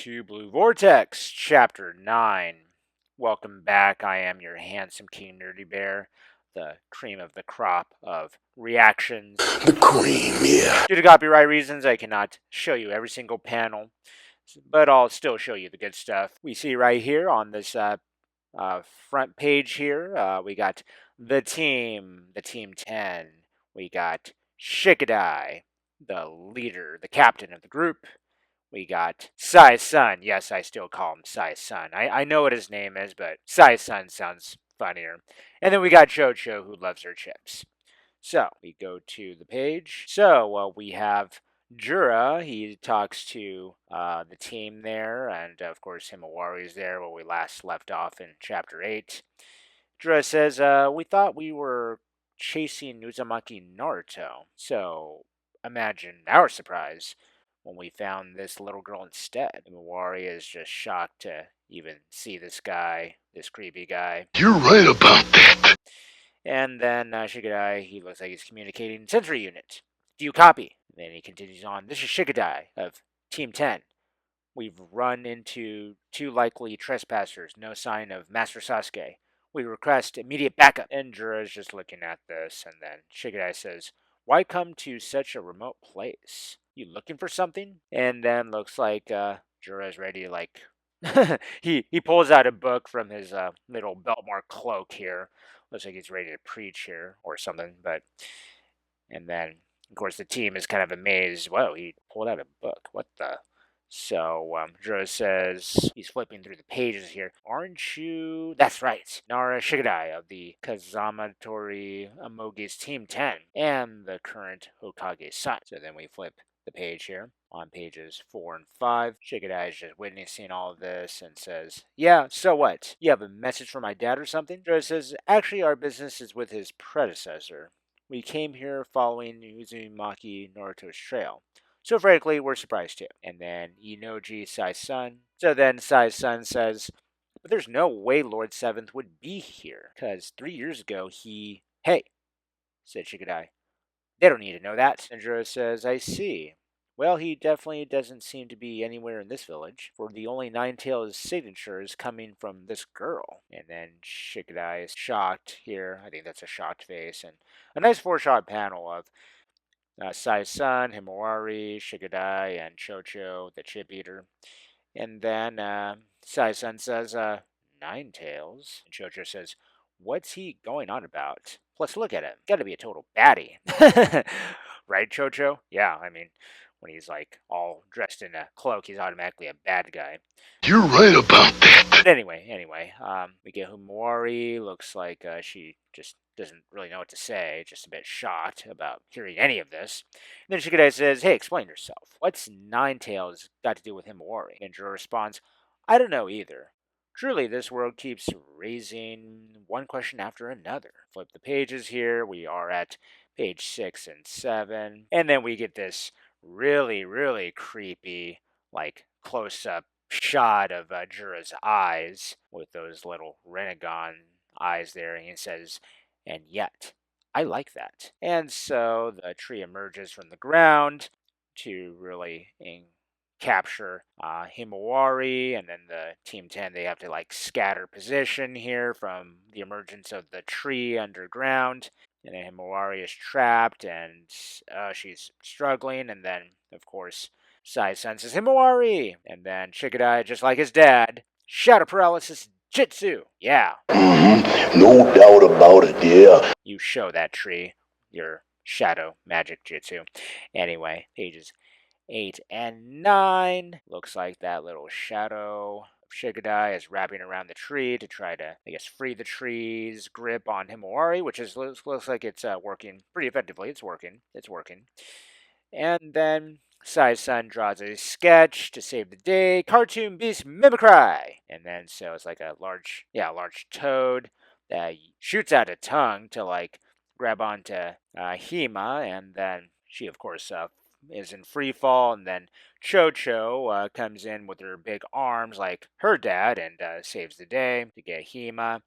to Blue Vortex, Chapter 9. Welcome back. I am your handsome King Nerdy Bear, the cream of the crop of reactions. The cream, yeah. Due to copyright reasons, I cannot show you every single panel, but I'll still show you the good stuff. We see right here on this front page here, we got the Team 10. We got Shikadai, the leader, the captain of the group. We got Sai's son. Yes, I still call him Sai's son. I know what his name is, but Sai's son sounds funnier. And then we got Chocho, who loves her chips. So, we go to the page. So, we have Jura. He talks to the team there, and of course, Himawari's there where we last left off in Chapter 8. Jura says, we thought we were chasing Uzumaki Naruto. So, imagine our surprise when we found this little girl instead. Himawari is just shocked to even see this guy, this creepy guy. You're right about that. And then Shikadai, he looks like he's communicating sensory unit. Do you copy? And then he continues on. This is Shikadai of Team 10. We've run into 2 likely trespassers. No sign of Master Sasuke. We request immediate backup. And Jura's just looking at this, and then Shikadai says, why come to such a remote place? You looking for something? And then looks like Jura's ready to like he pulls out a book from his little Beltmar cloak here. Looks like he's ready to preach here or something, but and then of course the team is kind of amazed. Whoa, he pulled out a book. What the? So Juro says he's flipping through the pages here. Aren't you? That's right, Nara Shikadai of the Kazamatori Amogi's Team 10 and the current Hokage's son. So then we flip the page here on pages 4 and 5. Shikadai is just witnessing all of this and says, yeah, so what? You have a message from my dad or something? Juro says, actually our business is with his predecessor. We came here following Uzumaki Naruto's trail. So frankly, we're surprised too. And then Inoji, Sai's son. So then Sai's son says, but there's no way Lord Seventh would be here. Because 3 years ago he... Hey, said Shikadai. They don't need to know that. And Juro says, I see. Well, he definitely doesn't seem to be anywhere in this village, for the only Nine-Tails signature is coming from this girl. And then Shikadai is shocked here. I think that's a shocked face. And a nice 4-shot panel of Sai's son, Himawari, Shikadai, and Chocho, the chip eater. And then Sai's son says, Nine-Tails. And Chocho says, what's he going on about? Plus, look at him. Gotta be a total baddie. Right, Chocho? Yeah, I mean, when he's like all dressed in a cloak, he's automatically a bad guy. You're right about that. But anyway, we get Himawari. Looks like she just doesn't really know what to say, just a bit shocked about hearing any of this. And then Shikadai says, hey, explain yourself. What's Nine-Tails got to do with Himawari? And Juro responds, I don't know either. Truly, this world keeps raising one question after another. Flip the pages here. We are at page 6 and 7. And then we get this really, really creepy, like, close-up shot of Jura's eyes with those little Renegon eyes there. And he says, and yet, I like that. And so the tree emerges from the ground to really capture Himawari, and then the Team 10, they have to like scatter position here from the emergence of the tree underground. And then Himawari is trapped, and she's struggling, and then, of course, Sai senses Himawari, and then Shikadai, just like his dad, shadow paralysis Jitsu. Yeah. No doubt about it, yeah. You show that tree your shadow magic Jitsu. Anyway, pages 8 and 9. Looks like that little shadow of Shikadai is wrapping around the tree to try to, I guess, free the tree's grip on Himawari, which looks like it's working pretty effectively. It's working. And then Sai's son draws a sketch to save the day. Cartoon Beast Mimicry. And then so it's like a large toad that shoots out a tongue to like grab onto Hima, and then she of course is in free fall, and then Chocho comes in with her big arms like her dad and saves the day to get Hima.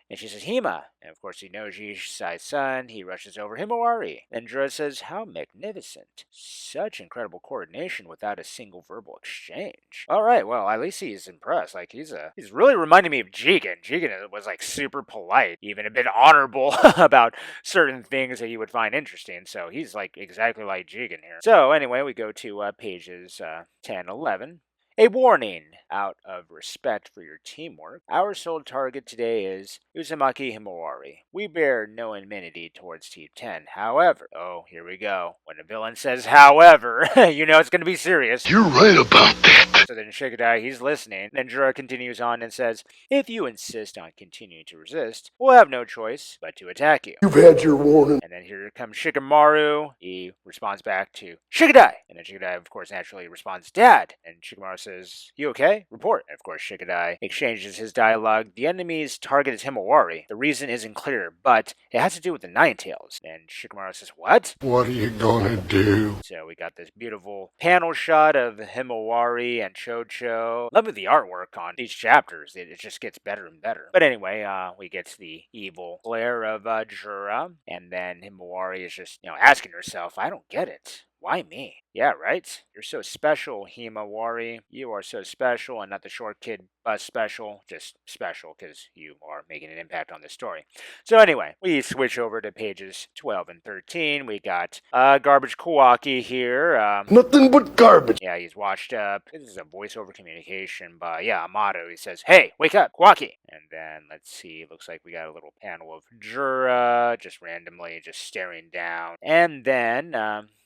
And she says, Hima. And of course, Inoji, Sai's son, he rushes over Himawari. Then Droox says, how magnificent. Such incredible coordination without a single verbal exchange. All right, well, at least he's impressed. Like, he's really reminding me of Jigen. Jigen was like super polite, even a bit honorable about certain things that you would find interesting. So he's like exactly like Jigen here. So anyway, we go to pages 10, 11. A warning. Out of respect for your teamwork, our sole target today is Uzumaki Himawari. We bear no enmity towards Team 10. However, oh, here we go. When a villain says however, you know it's going to be serious. You're right about that. So then Shikadai, he's listening. Then Jura continues on and says, if you insist on continuing to resist, we'll have no choice but to attack you. You've had your warning. And then here comes Shikamaru. He responds back to Shikadai. And then Shikadai, of course, naturally responds, Dad. And Shikamaru says, you okay? Report. And of course, Shikadai exchanges his dialogue. The enemy's target is Himawari. The reason isn't clear, but it has to do with the Ninetales. And Shikamaru says, what? What are you gonna do? So we got this beautiful panel shot of Himawari and Chocho. Love the artwork on these chapters. It just gets better and better. But anyway, we get to the evil glare of Jura. And then Himawari is just, asking herself, I don't get it. Why me? Yeah, right? You're so special, Himawari. You are so special and not the short kid bus special. Just special because you are making an impact on the story. So anyway, we switch over to pages 12 and 13. We got Garbage Kawaki here. Nothing but garbage. Yeah, he's washed up. This is a voiceover communication by, Amato. He says, hey, wake up, Kawaki. And then, let's see, looks like we got a little panel of Jura just randomly just staring down. And then,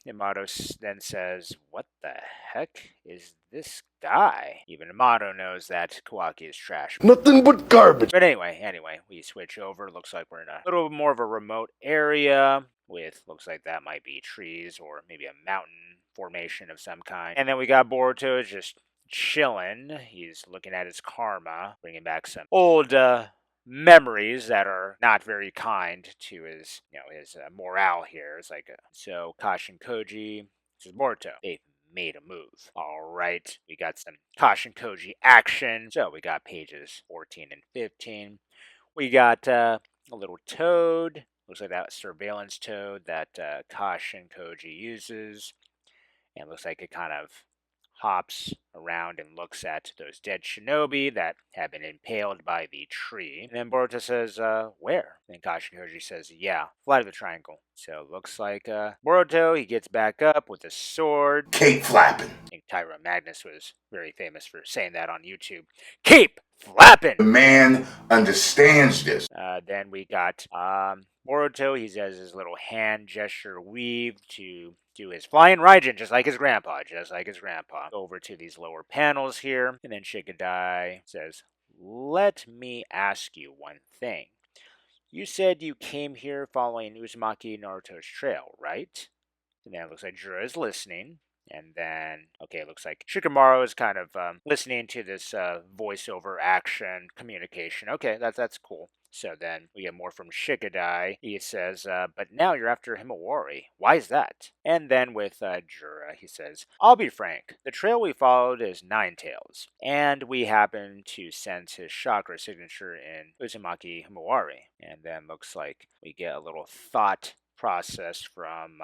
Amato then says, what the heck is this guy? Even Amato knows that Kawaki is trash. Nothing but garbage. But anyway, we switch over. Looks like we're in a little more of a remote area with, looks like that might be trees or maybe a mountain formation of some kind. And then we got Boruto just chilling. He's looking at his karma, bringing back some old memories that are not very kind to his, his morale here. It's like, so Kashin Koji, this is Boruto. They've made a move. All right, we got some Kashin Koji action. So we got pages 14 and 15. We got a little toad. Looks like that surveillance toad that Kashin Koji uses. And looks like it kind of hops around and looks at those dead shinobi that have been impaled by the tree. And then Boruto says, where? Then Kashin Koji says, yeah, fly to the triangle. So it looks like Boruto, he gets back up with a sword. Cake flapping. I think Tyra Magnus was very famous for saying that on YouTube. Keep flapping! The man understands this. Then we got Boruto, he does his little hand gesture weave to do his flying Raijin, just like his grandpa. Over to these lower panels here, and then Shikadai says, let me ask you one thing. You said you came here following Uzumaki Naruto's trail, right? And then it looks like Jura is listening. And then, okay, it looks like Shikamaru is kind of listening to this voiceover action communication. Okay, that's cool. So then we get more from Shikadai. He says, but now you're after Himawari. Why is that? And then with Jura, he says, I'll be frank. The trail we followed is Ninetales. And we happen to sense his chakra signature in Uzumaki Himawari. And then looks like we get a little thought process from,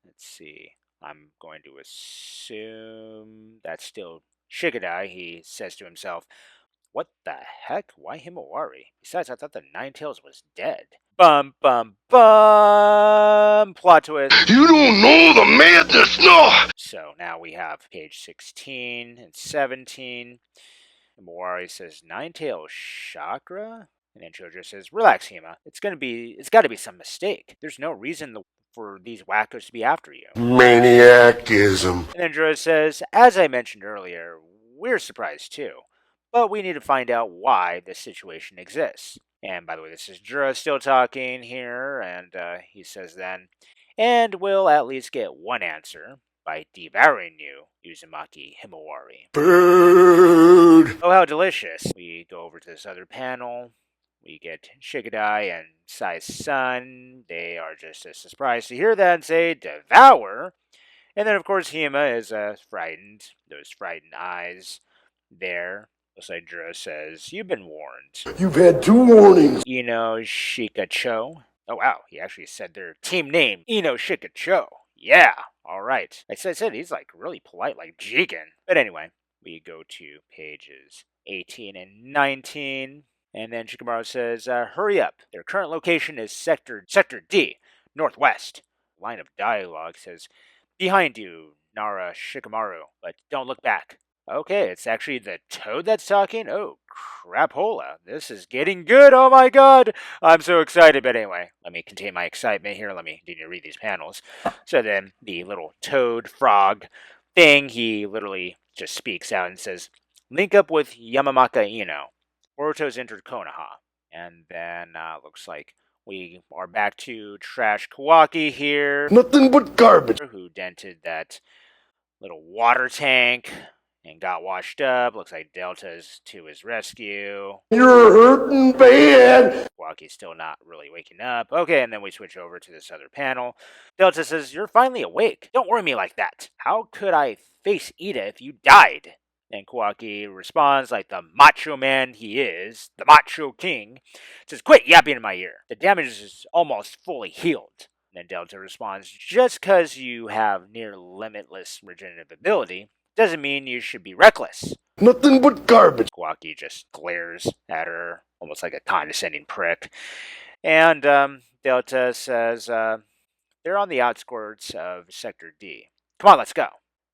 let's see. I'm going to assume that's still Shikadai. He says to himself, what the heck? Why Himawari? Besides, I thought the Ninetales was dead. Bum, bum, bum! Plot twist. You don't know the madness, no! So now we have page 16 and 17. Himawari says, Ninetales chakra? And then Chojo says, relax, Hima. It's got to be some mistake. There's no reason for these wackos to be after you. Maniacism. And then Jura says, as I mentioned earlier, we're surprised too. But we need to find out why this situation exists. And by the way, this is Jura still talking here, and he says then, and we'll at least get one answer by devouring you, Uzumaki Himawari. Bird. Oh, how delicious. We go over to this other panel. We get Shikadai and Sai's son. They are just as surprised to hear that and say, devour. And then, of course, Hima is frightened. Those frightened eyes there. Looks like Droox says, "You've been warned." You've had 2 warnings. Shikacho. Oh wow, he actually said their team name, Shikacho. Yeah, alright. I said he's like really polite, like Jigen. But anyway, we go to pages 18 and 19. And then Shikamaru says, hurry up. Their current location is Sector D, northwest. Line of dialogue says, behind you, Nara Shikamaru, but don't look back. Okay, it's actually the toad that's talking? Oh, crapola. This is getting good. Oh my god. I'm so excited. But anyway, let me contain my excitement here. Let me continue to read these panels. So then the little toad frog thing, he literally just speaks out and says, link up with Yamamaka Ino. Boruto's entered Konoha. And then looks like we are back to Trash Kawaki here. Nothing but garbage. Who dented that little water tank and got washed up. Looks like Delta's to his rescue. You're hurting bad. Kawaki's still not really waking up. Okay, and then we switch over to this other panel. Delta says, you're finally awake. Don't worry me like that. How could I face Ida if you died? And Kawaki responds like the macho man he is, the macho king, says, quit yapping in my ear. The damage is almost fully healed. And then Delta responds, just because you have near limitless regenerative ability doesn't mean you should be reckless. Nothing but garbage. Kawaki just glares at her, almost like a condescending prick. And Delta says, they're on the outskirts of Sector D. Come on, let's go.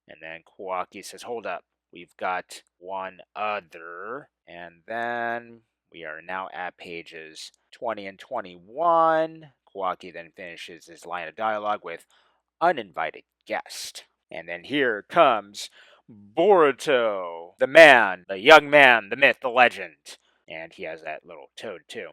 And then Kawaki says, hold up. We've got one other. And then we are now at pages 20 and 21. Kawaki then finishes his line of dialogue with uninvited guest. And then here comes Boruto, the man, the young man, the myth, the legend. And he has that little toad too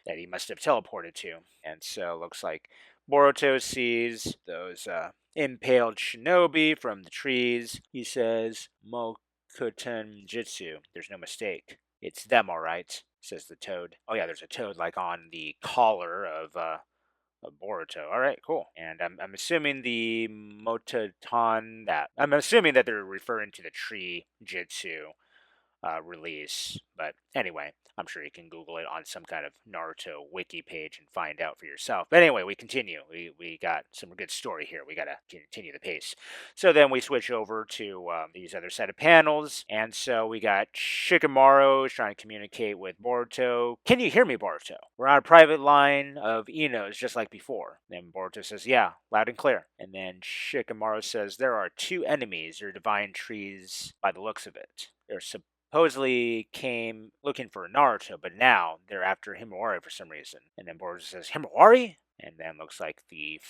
that he must have teleported to. And so it looks like Boruto sees those impaled shinobi from the trees. He says, Mokuten Jitsu. There's no mistake. It's them, all right, says the toad. Oh yeah, there's a toad like on the collar of Boruto. All right, cool. And I'm assuming the Mototon I'm assuming that they're referring to the tree Jitsu release. But anyway, I'm sure you can Google it on some kind of Naruto wiki page and find out for yourself. But anyway, we continue. We got some good story here. We got to continue the pace. So then we switch over to these other set of panels. And so we got Shikamaru trying to communicate with Boruto. Can you hear me, Boruto? We're on a private line of Inos just like before. Then Boruto says, yeah, loud and clear. And then Shikamaru says, there are 2 enemies or divine trees by the looks of it. They're supposedly came looking for Naruto, but now they're after Himawari for some reason. And then Boruto says, Himawari? And then looks like the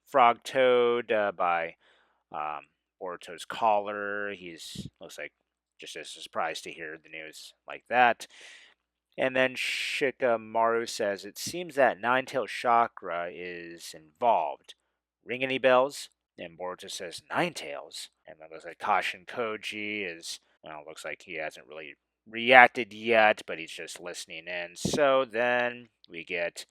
frog toad by Boruto's collar. He's looks like just as surprised to hear the news like that. And then Shikamaru says, it seems that Nine-Tailed Chakra is involved. Ring any bells? And Boruto says, Nine-Tails? And then looks like Kashin Koji is, well, looks like he hasn't really reacted yet, but he's just listening in. So then we get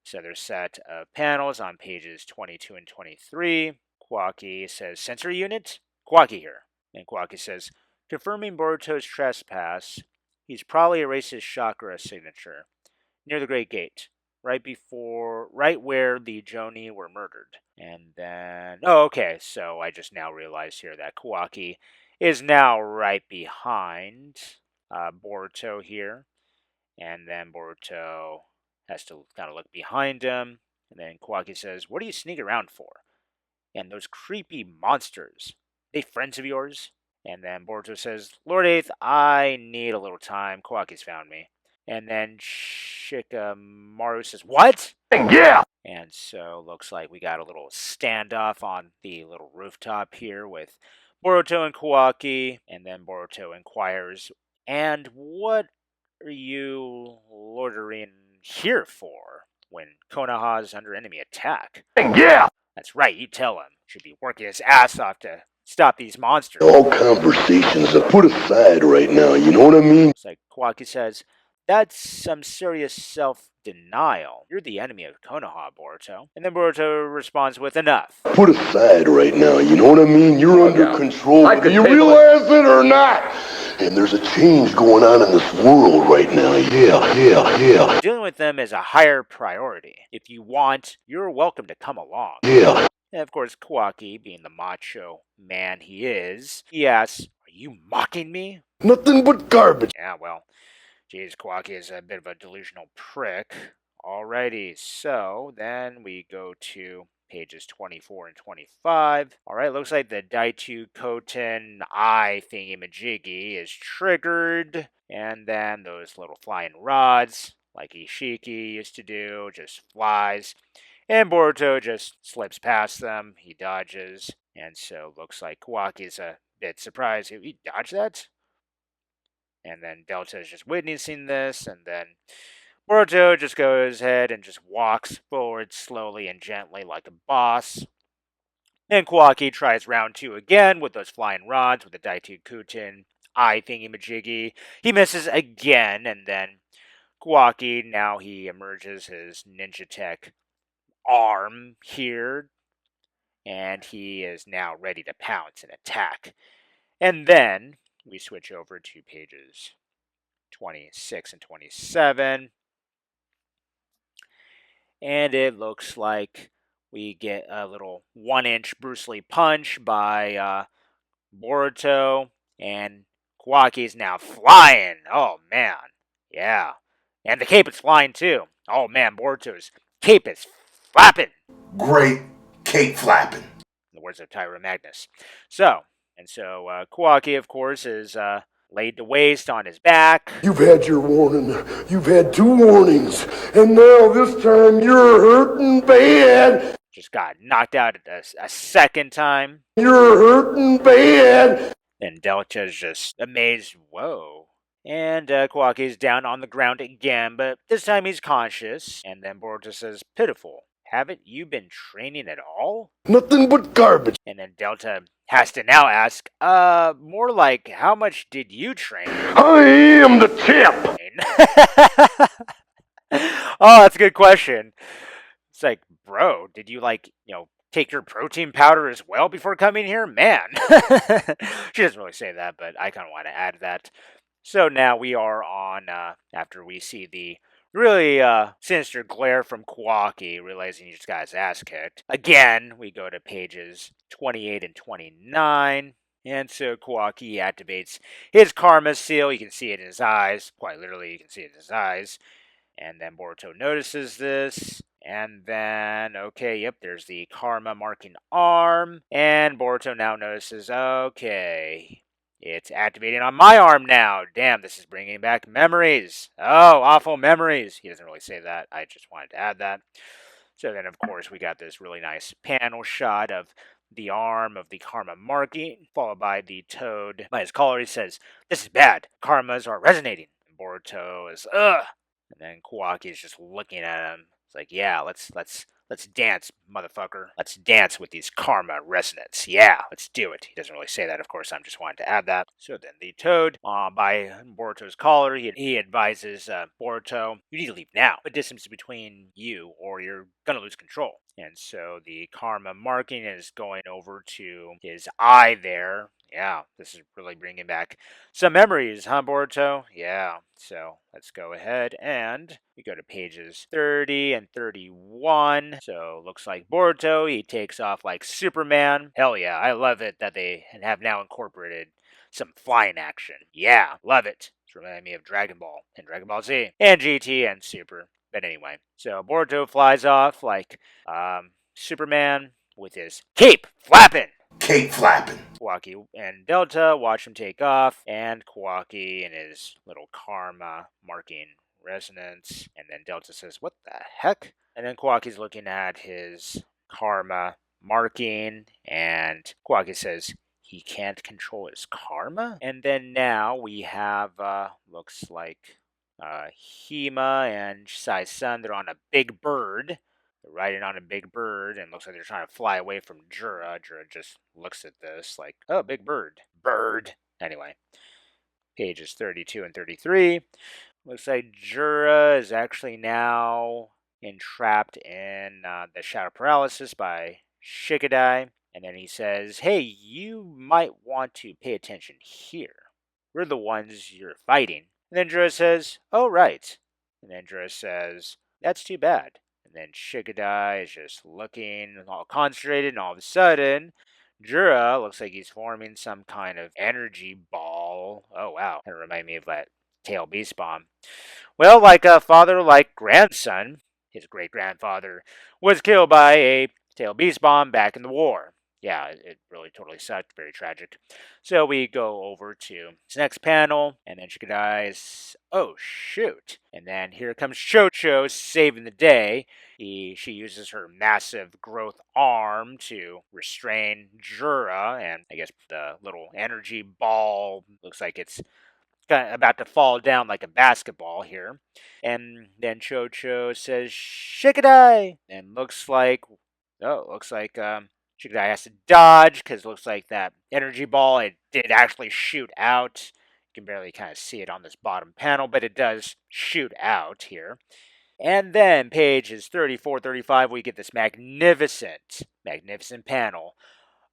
this other set of panels on pages 22 and 23. Kawaki says, sensor unit? Kawaki here. And Kawaki says, confirming Boruto's trespass, he's probably erased his chakra signature near the Great Gate, right where the Joni were murdered. And then, oh, okay, so I just now realized here that Kawaki is now right behind Boruto here. And then Boruto has to kind of look behind him. And then Kawaki says, what do you sneak around for? And those creepy monsters, they friends of yours? And then Boruto says, Lord 8th, I need a little time. Kawaki's found me. And then Shikamaru says, what? Yeah. And so looks like we got a little standoff on the little rooftop here with Boruto and Kawaki. And then Boruto inquires, and what are you loitering here for when Konoha is under enemy attack? Yeah. That's right, you tell him. Should be working his ass off to stop these monsters. All conversations are put aside right now, you know what I mean? It's like Kawaki says, that's some serious self-denial. You're the enemy of Konoha, Boruto. And then Boruto responds with enough. Put aside right now, you know what I mean? You're under control. Do you realize it or not? And there's a change going on in this world right now. Yeah. Dealing with them is a higher priority. If you want, you're welcome to come along. Yeah. And of course, Kawaki, being the macho man he is, he asks, "Are you mocking me?" Nothing but garbage. Yeah, well, geez, Kawaki is a bit of a delusional prick. Alrighty, so then we go to pages 24 and 25. Alright, looks like the Daitu Koten eye thingy-majiggy is triggered. And then those little flying rods, like Ishiki used to do, just flies. And Boruto just slips past them. He dodges. And so looks like Kawaki's a bit surprised. He dodged that? And then Delta is just witnessing this, and then Boruto just goes ahead and just walks forward slowly and gently like a boss. Then Kawaki tries round two again with those flying rods with the Daitu Kutin eye thingy-majiggy. He misses again, and then Kawaki, now he emerges his ninja tech arm here, and he is now ready to pounce and attack. And then we switch over to pages 26 and 27. And it looks like we get a little 1-inch Bruce Lee punch by Boruto. And Kawaki's now flying. Oh, man. Yeah. And the cape is flying, too. Oh, man. Boruto's cape is flapping. Great cape flapping. In the words of Tyra Magnus. So Kawaki, of course, is laid to waste on his back. You've had your warning. You've had 2 warnings. And now this time you're hurting bad. Just got knocked out a second time. You're hurting bad. And Delta's just amazed. Whoa. And Kawaki's down on the ground again, but this time he's conscious. And then Boruto says, "Pitiful. Haven't you been training at all?" Nothing but garbage. And then Delta has to now ask, more like, how much did you train? I am the champ. Oh, that's a good question. It's like, bro, did you take your protein powder as well before coming here? Man. She doesn't really say that, but I kind of want to add that. So now we are on, after we see the really sinister glare from Kawaki, realizing he just got his ass kicked. Again, we go to pages 28 and 29. And so Kawaki activates his karma seal. You can see it in his eyes. Quite literally, you can see it in his eyes. And then Boruto notices this. And then, okay, yep, there's the karma marking arm. And Boruto now notices, okay, it's activating on my arm now. Damn, this is bringing back memories. Oh, awful memories. He doesn't really say that. I just wanted to add that. So then, of course, we got this really nice panel shot of the arm of the karma marking, followed by the toad by his collar. He says, "This is bad. Karmas are resonating." And Boruto is, ugh. And then Kawaki is just looking at him. It's like, yeah, let's dance, motherfucker. Let's dance with these karma resonance. Yeah, let's do it. He doesn't really say that, of course. I'm just wanting to add that. So then the toad, by Boruto's collar, he advises Boruto, "You need to leave now. Put distance between you, or you're gonna lose control." And so the karma marking is going over to his eye there. Yeah, this is really bringing back some memories, huh, Boruto? Yeah, so let's go ahead and we go to pages 30 and 31. So looks like Boruto, he takes off like Superman. Hell yeah, I love it that they have now incorporated some flying action. Yeah, love it. It's reminding me of Dragon Ball and Dragon Ball Z and GT and Super. But anyway, so Boruto flies off like Superman with his cape flapping. Cape flapping. Kawaki and Delta watch him take off, and Kawaki and his little karma marking resonance. And then Delta says, "What the heck?" And then Kawaki's looking at his karma marking, and Kawaki says he can't control his karma. And then now we have, looks like Hima and Sai-sun, they're on a big bird. They're riding on a big bird, and looks like they're trying to fly away from Jura. Jura just looks at this like, oh, big bird. Bird. Anyway, pages 32 and 33. Looks like Jura is actually now entrapped in the shadow paralysis by Shikadai. And then he says, "Hey, you might want to pay attention here." We're the ones you're fighting. And then Jura says, oh, right. And then Jura says, that's too bad. And then Shigadai is just looking all concentrated, and all of a sudden, Jura looks like he's forming some kind of energy ball. Oh, wow. That reminded me of that Tail Beast Bomb. Well, like a father, like grandson, his great grandfather was killed by a Tail Beast Bomb back in the war. Yeah, it really totally sucked. Very tragic. So we go over to this next panel, and then Shikadai's, oh shoot. And then here comes Chocho saving the day. She uses her massive growth arm to restrain Jura, and I guess the little energy ball looks like it's about to fall down like a basketball here. And then Chocho says, Shikadai! And looks like Shikadai has to dodge because it looks like that energy ball, it did actually shoot out. You can barely kind of see it on this bottom panel, but it does shoot out here. And then pages 34, 35, we get this magnificent panel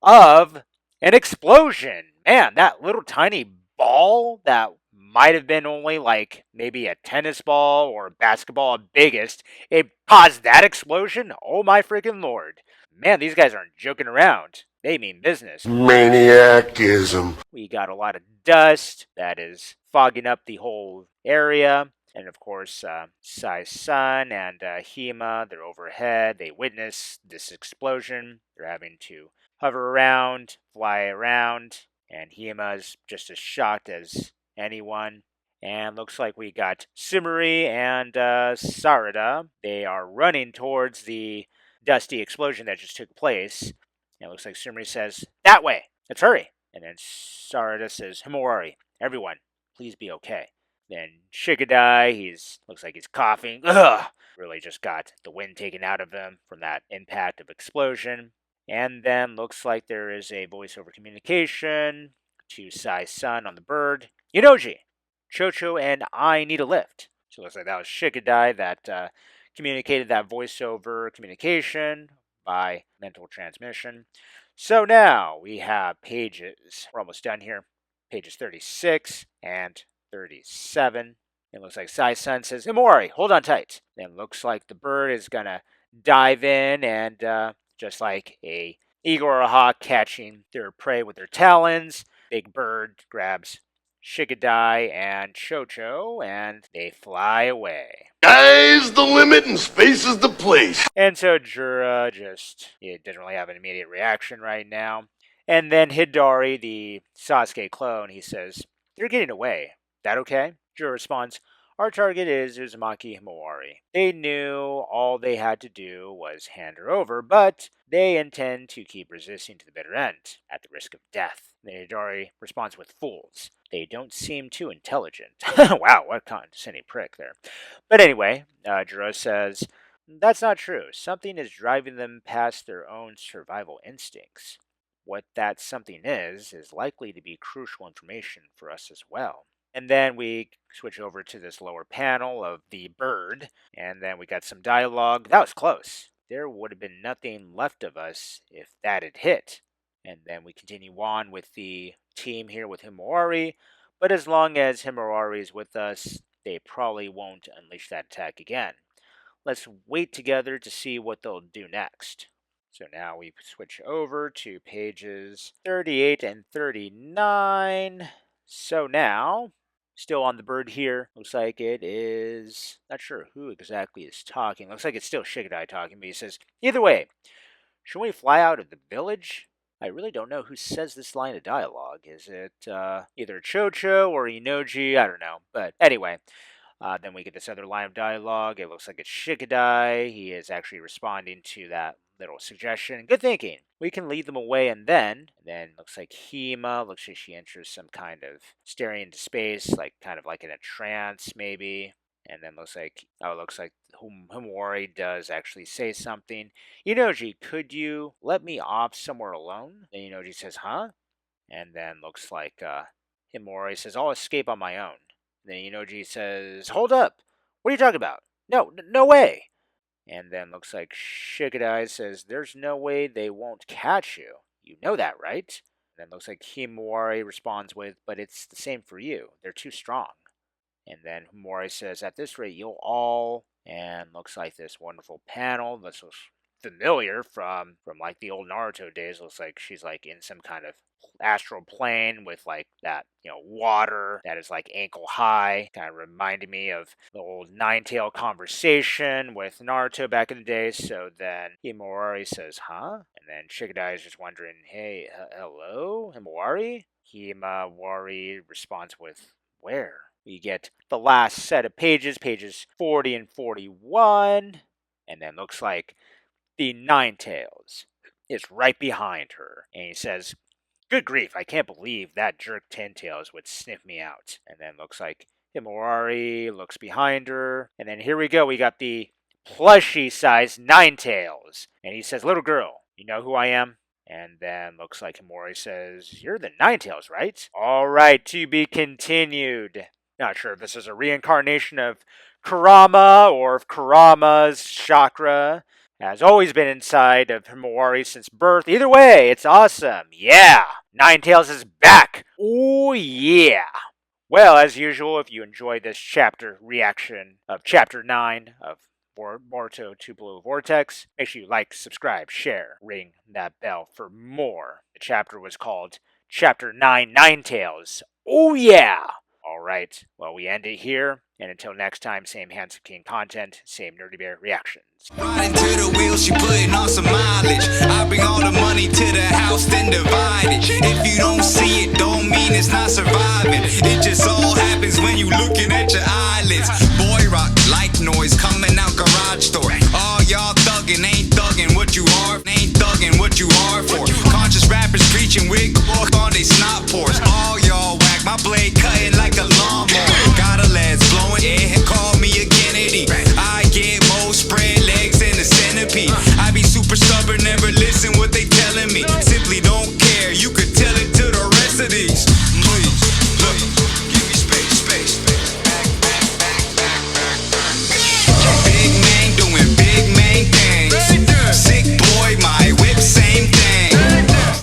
of an explosion. Man, that little tiny ball that might have been only like maybe a tennis ball or a basketball at biggest, it caused that explosion? Oh my freaking lord. Man, these guys aren't joking around. They mean business. Maniacism. We got a lot of dust that is fogging up the whole area. And of course, Sai's son and Hima, they're overhead. They witness this explosion. They're having to hover around, fly around, and Hima's just as shocked as anyone. And looks like we got Sumeri and Sarada. They are running towards the dusty explosion that just took place. And it looks like Sumeri says, that way, let's hurry. And then Sarada says, Himawari, everyone, please be okay. Then Shigadai, looks like he's coughing. Ugh! Really just got the wind taken out of him from that impact of explosion. And then looks like there is a voiceover communication to Sai's son on the bird. Yunoji, Chocho and I need a lift. So it looks like that was Shigadai that communicated that voiceover communication by mental transmission. So now we have pages. We're almost done here. Pages 36 and 37. It looks like Sai's son says, Imori, hold on tight. Then looks like the bird is going to dive in and just like a eagle or a hawk catching their prey with their talons, big bird grabs Shigadai and Chocho, and they fly away. Sky's the limit and space is the place. And so Jura it doesn't really have an immediate reaction right now. And then Hidari, the Sasuke clone, he says, they're getting away. That okay? Jura responds, our target is Uzumaki Himawari. They knew all they had to do was hand her over, but they intend to keep resisting to the bitter end, at the risk of death. Then Hidari responds with fools. They don't seem too intelligent. Wow, what a condescending prick there. But anyway, Jura says, that's not true. Something is driving them past their own survival instincts. What that something is likely to be crucial information for us as well. And then we switch over to this lower panel of the bird, and then we got some dialogue. That was close. There would have been nothing left of us if that had hit. And then we continue on with the team here with Himawari, but as long as Himawari is with us, they probably won't unleash that attack again. Let's wait together to see what they'll do next. So now we switch over to pages 38 and 39. So now, still on the bird here, looks like it is, not sure who exactly is talking. Looks like it's still Shigadai talking, but he says, either way, should we fly out of the village? I really don't know who says this line of dialogue. Is it either Chocho or Inoji? I don't know. But anyway, then we get this other line of dialogue. It looks like it's Shigadai. He is actually responding to that little suggestion. Good thinking. We can lead them away and then looks like Hima. Looks like she enters some kind of staring into space, like kind of like in a trance maybe. And then looks like Himawari does actually say something. Inoji, could you let me off somewhere alone? Then Inoji says, huh? And then looks like Himawari says, I'll escape on my own. Then Inoji says, hold up. What are you talking about? No way. And then looks like Shigadai says, there's no way they won't catch you. You know that, right? And then looks like Himawari responds with, but it's the same for you. They're too strong. And then Himawari says, at this rate, you'll all... And looks like this wonderful panel. This looks familiar from like the old Naruto days. Looks like she's like in some kind of astral plane with like that, water that is like ankle high. Kind of reminded me of the old Nine-Tail conversation with Naruto back in the day. So then Himawari says, huh? And then Shigadai is just wondering, hey, hello, Himawari? Himawari responds with, where? We get the last set of pages 40 and 41, and then looks like the Nine-Tails is right behind her. And he says, good grief, I can't believe that jerk Ten-Tails would sniff me out. And then looks like Himawari looks behind her. And then here we go, we got the plushie-sized Nine-Tails. And he says, little girl, you know who I am? And then looks like Himawari says, you're the Nine-Tails, right? All right, to be continued. Not sure if this is a reincarnation of Kurama or if Kurama's chakra has always been inside of Himawari since birth. Either way, it's awesome. Yeah! Nine-Tails is back! Oh yeah! Well, as usual, if you enjoyed this chapter reaction of Chapter 9 of Boruto 2 Blue Vortex, make sure you like, subscribe, share, ring that bell for more. The chapter was called Chapter 9 Nine-Tails. Oh yeah! Alright, well, we end it here, and until next time, same Handsome King content, same Nerdy Bear reactions. Riding to the wheel, she putting on some mileage. I bring all the money to the house, then divide it. If you don't see it, don't mean it's not surviving. It just all happens when you looking at your eyelids. Boy rock, like noise, coming out garage door. All y'all thuggin', ain't thuggin' what you are, ain't thuggin' what you are for. Conscious rappers preaching with on they snot pores. All